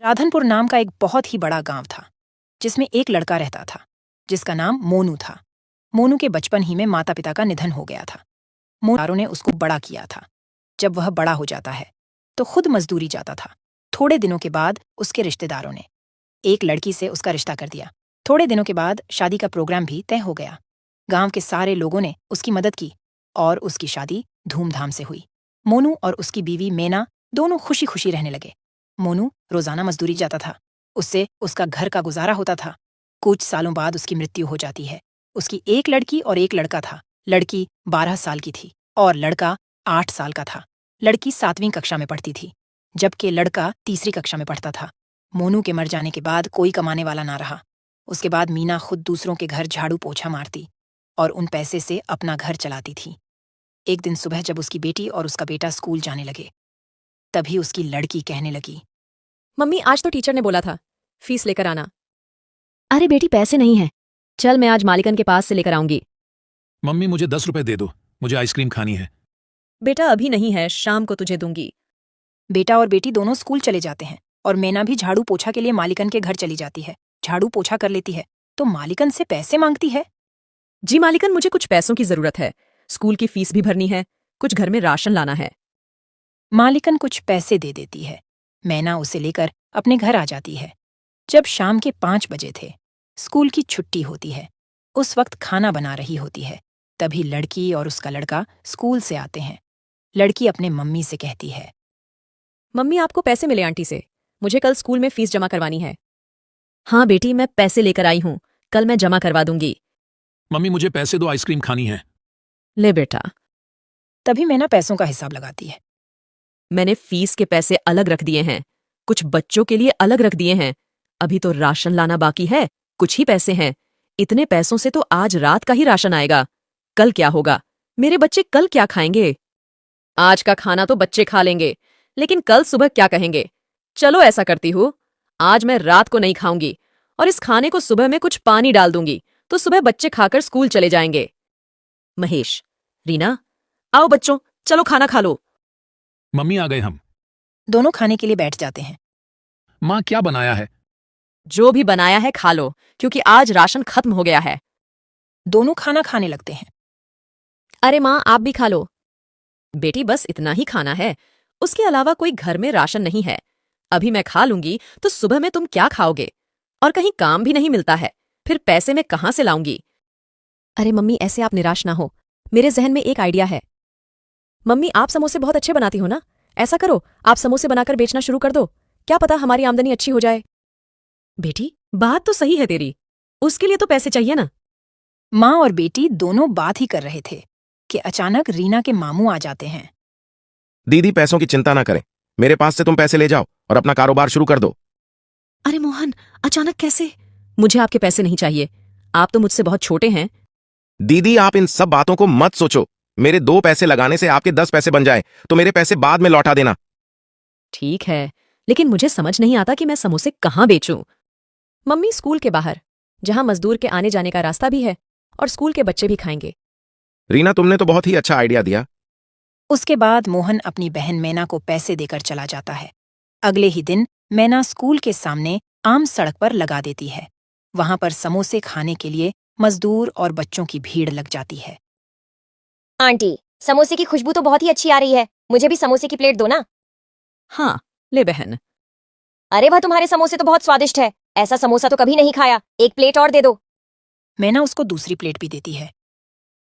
राधनपुर नाम का एक बहुत ही बड़ा गांव था, जिसमें एक लड़का रहता था, जिसका नाम मोनू था। मोनू के बचपन ही में माता पिता का निधन हो गया था। मोनू ने उसको बड़ा किया था। जब वह बड़ा हो जाता है तो खुद मजदूरी जाता था। थोड़े दिनों के बाद उसके रिश्तेदारों ने एक लड़की से उसका रिश्ता कर दिया। थोड़े दिनों के बाद शादी का प्रोग्राम भी तय हो गया। गांव के सारे लोगों ने उसकी मदद की और उसकी शादी धूमधाम से हुई। मोनू और उसकी बीवी मेना दोनों खुशी खुशी रहने लगे। मोनू रोजाना मजदूरी जाता था। उससे उसका घर का गुजारा होता था। कुछ सालों बाद उसकी मृत्यु हो जाती है। उसकी एक लड़की और एक लड़का था। लड़की 12 साल की थी और लड़का 8 साल का था। लड़की 7वीं कक्षा में पढ़ती थी, जबकि लड़का तीसरी कक्षा में पढ़ता था। मोनू के मर जाने के बाद कोई कमाने वाला ना रहा। उसके बाद मीना खुद दूसरों के घर झाड़ू पोछा मारती और उन पैसे से अपना घर चलाती थी। एक दिन सुबह जब उसकी बेटी और उसका बेटा स्कूल जाने लगे, तभी उसकी लड़की कहने लगी, मम्मी आज तो टीचर ने बोला था फीस लेकर आना। अरे बेटी पैसे नहीं है, चल मैं आज मालिकन के पास से लेकर आऊंगी। मम्मी मुझे 10 रुपए दे दो, मुझे आइसक्रीम खानी है। बेटा अभी नहीं है, शाम को तुझे दूंगी। बेटा और बेटी दोनों स्कूल चले जाते हैं और मैना भी झाड़ू पोछा के लिए मालिकन के घर चली जाती है। झाड़ू पोछा कर लेती है तो मालिकन से पैसे मांगती है। जी मालिकन, मुझे कुछ पैसों की जरूरत है। स्कूल की फीस भी भरनी है, कुछ घर में राशन लाना है। मालिकन कुछ पैसे दे देती है। मैना उसे लेकर अपने घर आ जाती है। जब शाम के 5 बजे थे, स्कूल की छुट्टी होती है। उस वक्त खाना बना रही होती है। तभी लड़की और उसका लड़का स्कूल से आते हैं। लड़की अपने मम्मी से कहती है, मम्मी आपको पैसे मिले आंटी से, मुझे कल स्कूल में फीस जमा करवानी है। हाँ बेटी, मैं पैसे लेकर आई हूँ, कल मैं जमा करवा दूंगी। मम्मी मुझे पैसे दो, आइसक्रीम खानी है। ले बेटा, तभी मैना पैसों का हिसाब लगाती है। मैंने फीस के पैसे अलग रख दिए हैं, कुछ बच्चों के लिए अलग रख दिए हैं। अभी तो राशन लाना बाकी है, कुछ ही पैसे हैं। इतने पैसों से तो आज रात का ही राशन आएगा। कल क्या होगा? मेरे बच्चे कल क्या खाएंगे? आज का खाना तो बच्चे खा लेंगे, लेकिन कल सुबह क्या कहेंगे? चलो ऐसा करती हूँ, आज मैं रात को नहीं खाऊंगी और इस खाने को सुबह में कुछ पानी डाल दूंगी, तो सुबह बच्चे खाकर स्कूल चले जाएंगे। महेश, रीना, आओ बच्चों, चलो खाना खा लो। मम्मी आ गए हम। दोनों खाने के लिए बैठ जाते हैं। माँ क्या बनाया है? जो भी बनाया है खा लो, क्योंकि आज राशन खत्म हो गया है। दोनों खाना खाने लगते हैं। अरे माँ आप भी खा लो। बेटी बस इतना ही खाना है, उसके अलावा कोई घर में राशन नहीं है। अभी मैं खा लूंगी तो सुबह में तुम क्या खाओगे? और कहीं काम भी नहीं मिलता है, फिर पैसे मैं कहाँ से लाऊंगी? अरे मम्मी ऐसे आप निराश ना हो, मेरे जहन में एक आइडिया है। मम्मी आप समोसे बहुत अच्छे बनाती हो ना, ऐसा करो आप समोसे बनाकर बेचना शुरू कर दो, क्या पता हमारी आमदनी अच्छी हो जाए। बेटी बात तो सही है तेरी, उसके लिए तो पैसे चाहिए ना। माँ और बेटी दोनों बात ही कर रहे थे कि अचानक रीना के मामू आ जाते हैं। दीदी पैसों की चिंता ना करें, मेरे पास से तुम पैसे ले जाओ और अपना कारोबार शुरू कर दो। अरे मोहन, अचानक कैसे? मुझे आपके पैसे नहीं चाहिए, आप तो मुझसे बहुत छोटे हैं। दीदी आप इन सब बातों को मत सोचो, मेरे 2 पैसे लगाने से आपके 10 पैसे बन जाए तो मेरे पैसे बाद में लौटा देना। ठीक है, लेकिन मुझे समझ नहीं आता कि मैं समोसे कहाँ बेचूं। मम्मी स्कूल के बाहर, जहां मजदूर के आने जाने का रास्ता भी है और स्कूल के बच्चे भी खाएंगे। रीना तुमने तो बहुत ही अच्छा आइडिया दिया। उसके बाद मोहन अपनी बहन मैना को पैसे देकर चला जाता है। अगले ही दिन मैना स्कूल के सामने आम सड़क पर लगा देती है। वहां पर समोसे खाने के लिए मजदूर और बच्चों की भीड़ लग जाती है। आंटी, समोसे की खुशबू तो बहुत ही अच्छी आ रही है, मुझे भी समोसे की प्लेट दो ना। हाँ ले बहन। अरे वाह, तुम्हारे समोसे तो बहुत स्वादिष्ट है, ऐसा समोसा तो कभी नहीं खाया, एक प्लेट और दे दो। मैना उसको दूसरी प्लेट भी देती है।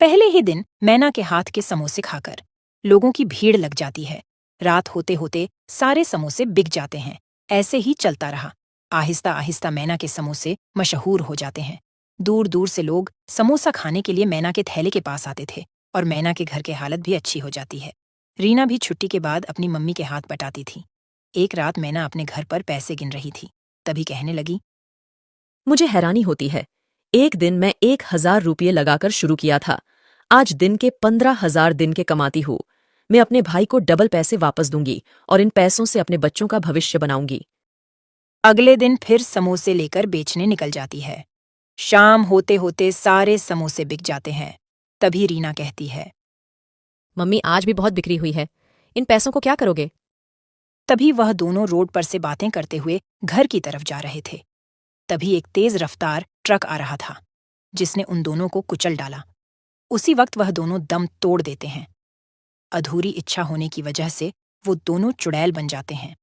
पहले ही दिन मैना के हाथ के समोसे खाकर लोगों की भीड़ लग जाती है। रात होते होते सारे समोसे बिक जाते हैं। ऐसे ही चलता रहा। आहिस्ता आहिस्ता मैना के समोसे मशहूर हो जाते हैं। दूर दूर से लोग समोसा खाने के लिए मैना के थैले के पास आते थे और मैना के घर की हालत भी अच्छी हो जाती है। रीना भी छुट्टी के बाद अपनी मम्मी के हाथ बटाती थी। एक रात मैना अपने घर पर पैसे गिन रही थी, तभी कहने लगी, मुझे हैरानी होती है, एक दिन मैं 1000 रुपये लगाकर शुरू किया था, आज दिन के 15,000 दिन के कमाती हूँ। मैं अपने भाई को डबल पैसे वापस दूंगी और इन पैसों से अपने बच्चों का भविष्य बनाऊंगी। अगले दिन फिर समोसे लेकर बेचने निकल जाती है। शाम होते होते सारे समोसे बिक जाते हैं। तभी रीना कहती है, मम्मी आज भी बहुत बिक्री हुई है, इन पैसों को क्या करोगे? तभी वह दोनों रोड पर से बातें करते हुए घर की तरफ जा रहे थे। तभी एक तेज रफ्तार ट्रक आ रहा था, जिसने उन दोनों को कुचल डाला। उसी वक्त वह दोनों दम तोड़ देते हैं। अधूरी इच्छा होने की वजह से वो दोनों चुड़ैल बन जाते हैं।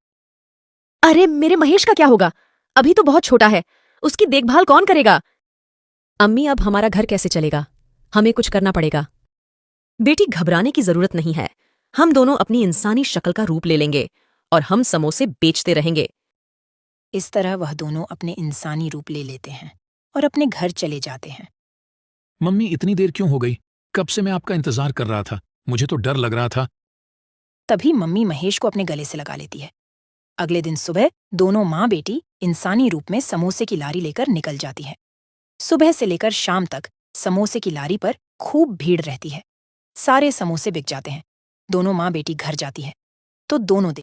अरे मेरे महेश का क्या होगा? अभी तो बहुत छोटा है, उसकी देखभाल कौन करेगा? अम्मी, अब हमारा घर कैसे चलेगा? हमें कुछ करना पड़ेगा। बेटी, घबराने की जरूरत नहीं है। हम दोनों अपनी इंसानी शक्ल का रूप ले लेंगे और हम समोसे बेचते रहेंगे। इस तरह वह दोनों अपने इंसानी रूप ले लेते हैं और अपने घर चले जाते हैं। मम्मी, इतनी देर क्यों हो गई? कब से मैं आपका इंतजार कर रहा था। मुझे तो डर लग रहा था। तभी मम्मी महेश को अपने गले से लगा लेती है। अगले दिन सुबह दोनों माँ बेटी इंसानी रूप में समोसे की लारी लेकर निकल जाती है। सुबह से लेकर शाम तक समोसे की लारी पर खूब भीड़ रहती है। सारे समोसे बिक जाते हैं। दोनों माँ बेटी घर जाती है तो दोनों